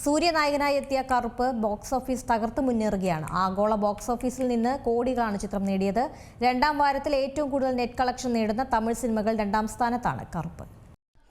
സൂര്യനായകനായി എത്തിയ കറുപ്പ് box office തകർത്ത് മുന്നേറുകയാണ്. ആഗോള ബോക്സ് ഓഫീസിൽ നിന്ന് കോടികളാണ് ചിത്രം നേടിയത്. രണ്ടാം വാരത്തിൽ ഏറ്റവും കൂടുതൽ നെറ്റ് കളക്ഷൻ നേടുന്ന തമിഴ് സിനിമകൾ രണ്ടാം സ്ഥാനത്താണ് കറുപ്പ്.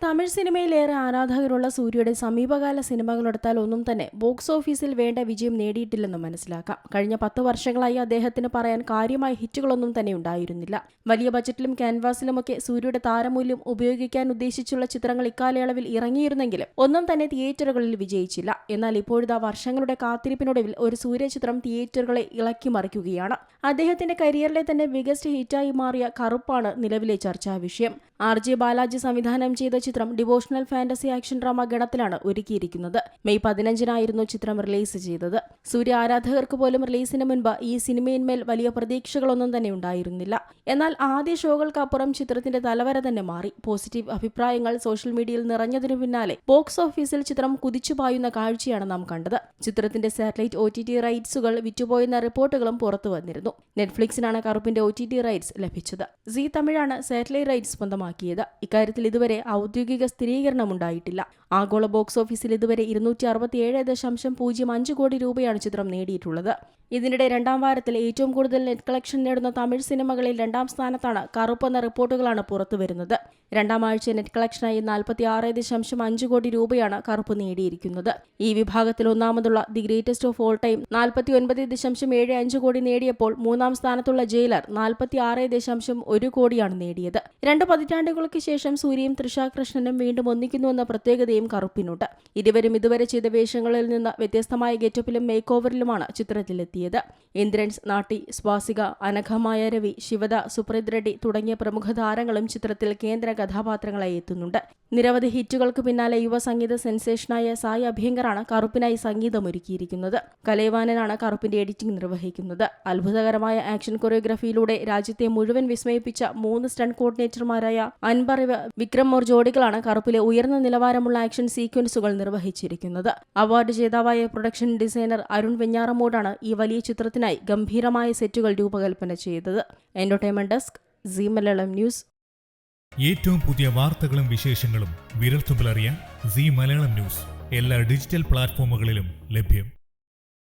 തമിഴ് സിനിമയിലേറെ ആരാധകരുള്ള സൂര്യയുടെ സമീപകാല സിനിമകളെടുത്താൽ ഒന്നും തന്നെ ബോക്സ് ഓഫീസിൽ വേണ്ട വിജയം നേടിയിട്ടില്ലെന്ന് മനസ്സിലാക്കാം. കഴിഞ്ഞ 10 വർഷങ്ങളായി അദ്ദേഹത്തിന് പറയാൻ കാര്യമായ ഹിറ്റുകളൊന്നും തന്നെ ഉണ്ടായിരുന്നില്ല. വലിയ ബജറ്റിലും ക്യാൻവാസിലുമൊക്കെ സൂര്യയുടെ താരമൂല്യം ഉപയോഗിക്കാൻ ഉദ്ദേശിച്ചുള്ള ചിത്രങ്ങൾ ഇക്കാലയളവിൽ ഇറങ്ങിയിരുന്നെങ്കിലും ഒന്നും തന്നെ തിയേറ്ററുകളിൽ വിജയിച്ചില്ല. എന്നാൽ ഇപ്പോഴിതാ വർഷങ്ങളുടെ കാത്തിരിപ്പിനൊടുവിൽ ഒരു സൂര്യ ചിത്രം തിയേറ്ററുകളെ ഇളക്കി മറിക്കുകയാണ്. അദ്ദേഹത്തിന്റെ കരിയറിലെ തന്നെ ബിഗസ്റ്റ് ഹിറ്റായി മാറിയ കറുപ്പാണ് നിലവിലെ ചർച്ചാ വിഷയം. RJ ബാലാജി സംവിധാനം ചെയ്ത ചിത്രം ഡിവോഷണൽ ഫാന്റസി ആക്ഷൻ ഡ്രാമ ഗണത്തിലാണ് ഒരുക്കിയിരിക്കുന്നത്. മെയ് 15-നായിരുന്നു ചിത്രം റിലീസ് ചെയ്തത്. സൂര്യ ആരാധകർക്ക് പോലും റിലീസിന് മുൻപ് ഈ സിനിമയിന്മേൽ വലിയ പ്രതീക്ഷകളൊന്നും തന്നെ ഉണ്ടായിരുന്നില്ല. എന്നാൽ ആദ്യ ഷോകൾക്കപ്പുറം ചിത്രത്തിന്റെ തലവര തന്നെ മാറി. പോസിറ്റീവ് അഭിപ്രായങ്ങൾ സോഷ്യൽ മീഡിയയിൽ നിറഞ്ഞതിനു പിന്നാലെ ബോക്സ് ഓഫീസിൽ ചിത്രം കുതിച്ചുപായുന്ന കാഴ്ചയാണ് നാം കണ്ടത്. ചിത്രത്തിന്റെ സാറ്റലൈറ്റ് OTT റൈറ്റ്സുകൾ വിറ്റുപോയെന്ന റിപ്പോർട്ടുകളും പുറത്തു വന്നിരുന്നു. നെറ്റ്ഫ്ലിക്സിനാണ് കറുപ്പിന്റെ OTT റൈറ്റ്സ് ലഭിച്ചത്. സീ തമിഴാണ് സാറ്റലൈറ്റ് റൈറ്റ്സ് സ്വന്തമാക്കിയത്. ഇക്കാര്യത്തിൽ ഇതുവരെ ഔദ്യോഗിക സ്ഥിരീകരണമുണ്ടായിട്ടില്ല. ആഗോള ബോക്സ് ഓഫീസിൽ ഇതുവരെ 267.05 കോടി രൂപയാണ് ചിത്രം നേടിയിട്ടുള്ളത്. ഇതിനിടെ രണ്ടാം വാരത്തിൽ ഏറ്റവും കൂടുതൽ നെറ്റ് കളക്ഷൻ നേടുന്ന തമിഴ് സിനിമകളിൽ രണ്ടാം സ്ഥാനത്താണ് കറുപ്പ് എന്ന റിപ്പോർട്ടുകളാണ് പുറത്തുവരുന്നത്. രണ്ടാം ആഴ്ച നെറ്റ് കളക്ഷനായി 46.5 കോടി രൂപയാണ് കറുപ്പ് നേടിയിരിക്കുന്നത്. ഈ വിഭാഗത്തിൽ ഒന്നാമതുള്ള The Greatest of All Time 49.75 കോടി നേടിയപ്പോൾ മൂന്നാം സ്ഥാനത്തുള്ള ജയിലർ 46.1 കോടിയാണ് നേടിയത്. 2 പതിറ്റാണ്ടുകൾക്ക് ശേഷം സൂര്യയും തൃഷ കൃഷ്ണനും വീണ്ടും ഒന്നിക്കുന്നുവെന്ന പ്രത്യേകതയും കറുപ്പിനുണ്ട്. ഇരുവരും ഇതുവരെ ചെയ്ത വേഷങ്ങളിൽ നിന്ന് വ്യത്യസ്തമായ ഗെറ്റപ്പിലും മേക്ക് ഓവറിലുമാണ് ചിത്രത്തിലെത്തിയത്. ഇന്ദ്രൻസ്, നാട്ടി, സ്വാസിക, അനഘമായ രവി, ശിവദ, സുപ്രീത് റെഡ്ഡി തുടങ്ങിയ പ്രമുഖ താരങ്ങളും ചിത്രത്തിൽ കേന്ദ്ര കഥാപാത്രങ്ങളായി എത്തുന്നുണ്ട്. നിരവധി ഹിറ്റുകൾക്ക് പിന്നാലെ യുവ സംഗീത സെൻസേഷനായ സായി അഭ്യങ്കറാണ് കറുപ്പിനായി സംഗീതമൊരുക്കിയിരിക്കുന്നത്. കലൈവാനനാണ് കറുപ്പിന്റെ എഡിറ്റിംഗ് നിർവഹിക്കുന്നത്. അത്ഭുതകരമായ ആക്ഷൻ കൊറിയോഗ്രഫിയിലൂടെ രാജ്യത്തെ മുഴുവൻ വിസ്മയിപ്പിച്ച 3 സ്റ്റണ്ട് കോർഡിനേറ്റർമാരായ അൻപറിവ്, വിക്രം മോർ ജോഡികളാണ് കറുപ്പിലെ ഉയർന്ന നിലവാരമുള്ള ആക്ഷൻ സീക്വൻസുകൾ നിർവഹിച്ചിരിക്കുന്നത്. അവാർഡ് ജേതാവായ പ്രൊഡക്ഷൻ ഡിസൈനർ അരുൺ വെഞ്ഞാറമൂടാണ് ഈ വലിയ ചിത്രത്തിനായി ഗംഭീരമായ സെറ്റുകൾ രൂപകൽപ്പന ചെയ്തത്. Entertainment desk, Zee Malayalam news. ഏറ്റവും പുതിയ വാർത്തകളും വിശേഷങ്ങളും വിരൽത്തുമ്പിലറിയാൻ സീ മലയാളം ന്യൂസ് എല്ലാ ഡിജിറ്റൽ പ്ലാറ്റ്ഫോമുകളിലും ലഭ്യം.